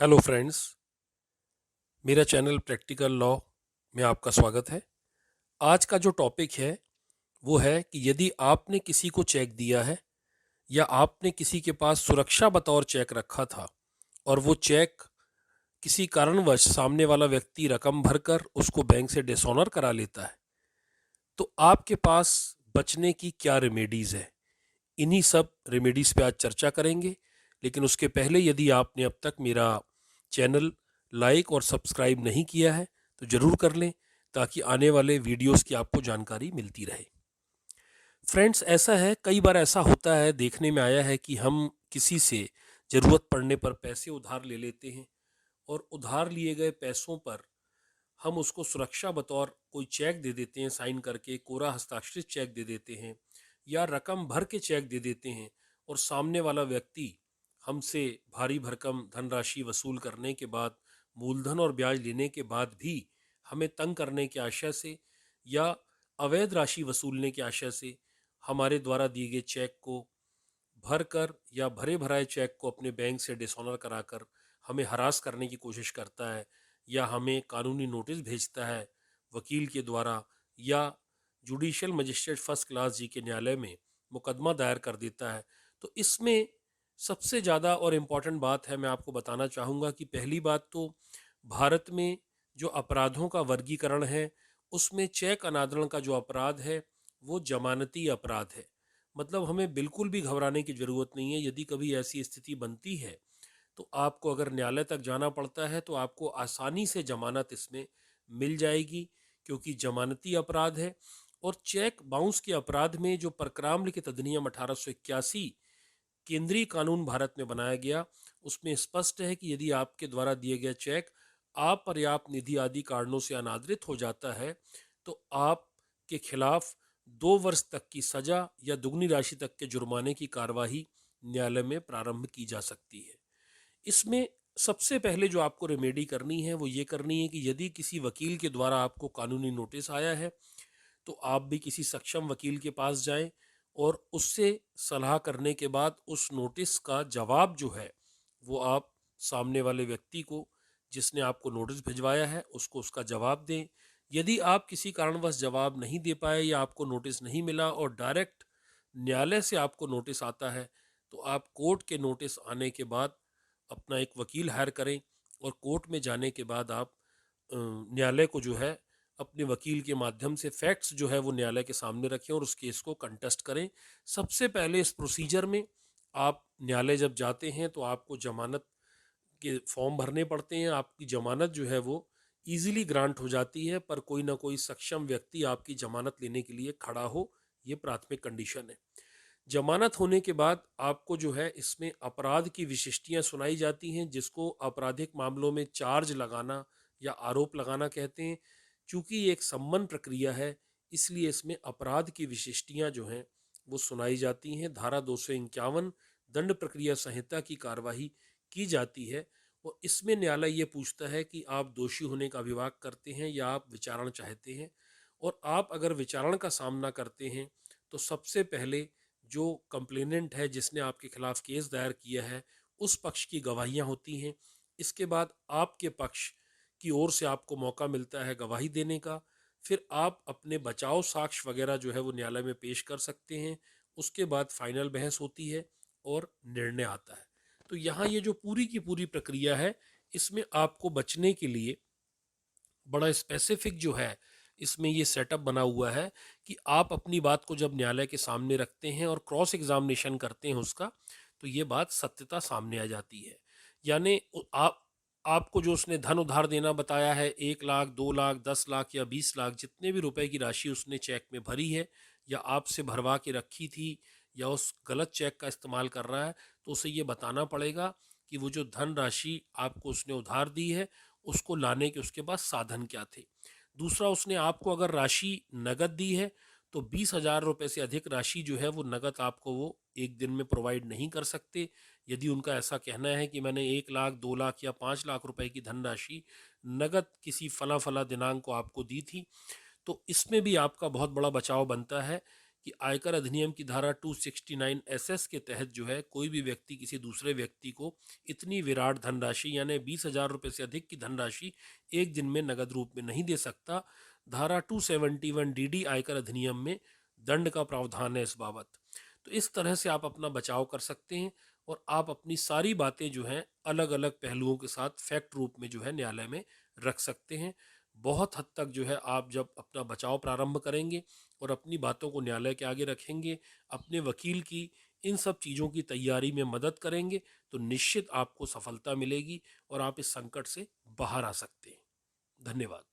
Hello friends, मेरा channel practical law में आपका स्वागत है। आज का जो टॉपिक है वो है कि यदि आपने किसी को चेक दिया है या आपने किसी के पास सुरक्षा बतौर चेक रखा था और वो चेक किसी कारणवश सामने वाला व्यक्ति रकम भरकर उसको बैंक से डिसऑनर करा लेता है, तो आपके पास बचने की क्या रेमेडीज़ है। इन्हीं सब रेमेडीज़ पे आज चर्चा करेंगे। लेकिन उसके पहले यदि आपने अब तक मेरा चैनल लाइक और सब्सक्राइब नहीं किया है तो ज़रूर कर लें, ताकि आने वाले वीडियोस की आपको जानकारी मिलती रहे। फ्रेंड्स, ऐसा है, कई बार ऐसा होता है, देखने में आया है कि हम किसी से ज़रूरत पड़ने पर पैसे उधार ले लेते हैं और उधार लिए गए पैसों पर हम उसको सुरक्षा बतौर कोई चेक दे देते हैं, साइन करके कोरा हस्ताक्षरित चेक दे देते हैं या रकम भर के चेक दे देते हैं। और सामने वाला व्यक्ति हमसे भारी भरकम धनराशि वसूल करने के बाद, मूलधन और ब्याज लेने के बाद भी हमें तंग करने के आशय से या अवैध राशि वसूलने के आशय से हमारे द्वारा दिए गए चेक को भर कर या भरे भराए चेक को अपने बैंक से डिसऑनर कराकर हमें हरास करने की कोशिश करता है या हमें कानूनी नोटिस भेजता है वकील के द्वारा, या जुडिशियल मजिस्ट्रेट फर्स्ट क्लास जी के न्यायालय में मुकदमा दायर कर देता है। तो इसमें सबसे ज़्यादा और इम्पॉर्टेंट बात है, मैं आपको बताना चाहूँगा कि पहली बात तो भारत में जो अपराधों का वर्गीकरण है उसमें चेक अनादरण का जो अपराध है वो जमानती अपराध है। मतलब हमें बिल्कुल भी घबराने की ज़रूरत नहीं है। यदि कभी ऐसी स्थिति बनती है तो आपको अगर न्यायालय तक जाना पड़ता है तो आपको आसानी से जमानत इसमें मिल जाएगी, क्योंकि जमानती अपराध है। और चेक बाउंस के अपराध में जो परक्राम लिखित अधिनियम 1881 केंद्रीय कानून भारत में बनाया गया, उसमें स्पष्ट है कि यदि आपके द्वारा दिए गए चेक अपर्याप्त निधि आदि कारणों से अनादरित हो जाता है तो आपके खिलाफ 2 वर्ष तक की सजा या दुगनी राशि तक के जुर्माने की कार्यवाही न्यायालय में प्रारंभ की जा सकती है। इसमें सबसे पहले जो आपको रेमेडी करनी है वो ये करनी है कि यदि किसी वकील के द्वारा आपको कानूनी नोटिस आया है तो आप भी किसी सक्षम वकील के पास जाएं और उससे सलाह करने के बाद उस नोटिस का जवाब जो है वो आप सामने वाले व्यक्ति को, जिसने आपको नोटिस भिजवाया है, उसको उसका जवाब दें। यदि आप किसी कारणवश जवाब नहीं दे पाए या आपको नोटिस नहीं मिला और डायरेक्ट न्यायालय से आपको नोटिस आता है तो आप कोर्ट के नोटिस आने के बाद अपना एक वकील हायर करें और कोर्ट में जाने के बाद आप न्यायालय को जो है अपने वकील के माध्यम से फैक्ट्स जो है वो न्यायालय के सामने रखें और उस केस को कंटेस्ट करें। सबसे पहले इस प्रोसीजर में आप न्यायालय जब जाते हैं तो आपको जमानत के फॉर्म भरने पड़ते हैं। आपकी जमानत जो है वो इजीली ग्रांट हो जाती है, पर कोई ना कोई सक्षम व्यक्ति आपकी जमानत लेने के लिए खड़ा हो, ये प्राथमिक कंडीशन है। जमानत होने के बाद आपको जो है इसमें अपराध की विशिष्टियां सुनाई जाती हैं, जिसको आपराधिक मामलों में चार्ज लगाना या आरोप लगाना कहते हैं। चूंकि ये एक सम्मन प्रक्रिया है इसलिए इसमें अपराध की विशिष्टियां जो हैं वो सुनाई जाती हैं। धारा 251 दंड प्रक्रिया संहिता की कार्यवाही की जाती है और इसमें न्यायालय ये पूछता है कि आप दोषी होने का अभियोग करते हैं या आप विचारण चाहते हैं। और आप अगर विचारण का सामना करते हैं तो सबसे पहले जो कंप्लेनेंट है, जिसने आपके खिलाफ केस दायर किया है, उस पक्ष की गवाहियां होती हैं। इसके बाद आपके पक्ष की ओर से आपको मौका मिलता है गवाही देने का। फिर आप अपने बचाव साक्ष्य वगैरह जो है वो न्यायालय में पेश कर सकते हैं। उसके बाद फाइनल बहस होती है और निर्णय आता है। तो यहाँ ये जो पूरी की पूरी प्रक्रिया है, इसमें आपको बचने के लिए बड़ा स्पेसिफिक जो है इसमें ये सेटअप बना हुआ है कि आप अपनी बात को जब न्यायालय के सामने रखते हैं और क्रॉस एग्जामिनेशन करते हैं उसका, तो ये बात सत्यता सामने आ जाती है। यानी आपको जो उसने धन उधार देना बताया है, 1 लाख, 2 लाख, 10 लाख या 20 लाख, जितने भी रुपए की राशि उसने चेक में भरी है या आपसे भरवा के रखी थी या उस गलत चेक का इस्तेमाल कर रहा है, तो उसे ये बताना पड़ेगा कि वो जो धन राशि आपको उसने उधार दी है उसको लाने के उसके पास साधन क्या थे। दूसरा, उसने आपको अगर राशि नगद दी है तो 20,000 रुपये से अधिक राशि जो है वो नगद आपको वो एक दिन में प्रोवाइड नहीं कर सकते। यदि उनका ऐसा कहना है कि मैंने 1 लाख, 2 लाख या 5 लाख रुपए की धनराशि नगद किसी फला फला दिनांक को आपको दी थी, तो इसमें भी आपका बहुत बड़ा बचाव बनता है कि आयकर अधिनियम की धारा 269 एसएस के तहत जो है कोई भी व्यक्ति किसी दूसरे व्यक्ति को इतनी विराट धनराशि यानी 20,000 रुपये से अधिक की धनराशि एक दिन में नगद रूप में नहीं दे सकता। धारा 271 डीडी आयकर अधिनियम में दंड का प्रावधान है इस बाबत। तो इस तरह से आप अपना बचाव कर सकते हैं और आप अपनी सारी बातें जो हैं अलग अलग पहलुओं के साथ फैक्ट रूप में जो है न्यायालय में रख सकते हैं। बहुत हद तक जो है आप जब अपना बचाव प्रारंभ करेंगे और अपनी बातों को न्यायालय के आगे रखेंगे, अपने वकील की इन सब चीज़ों की तैयारी में मदद करेंगे, तो निश्चित आपको सफलता मिलेगी और आप इस संकट से बाहर आ सकते हैं। धन्यवाद।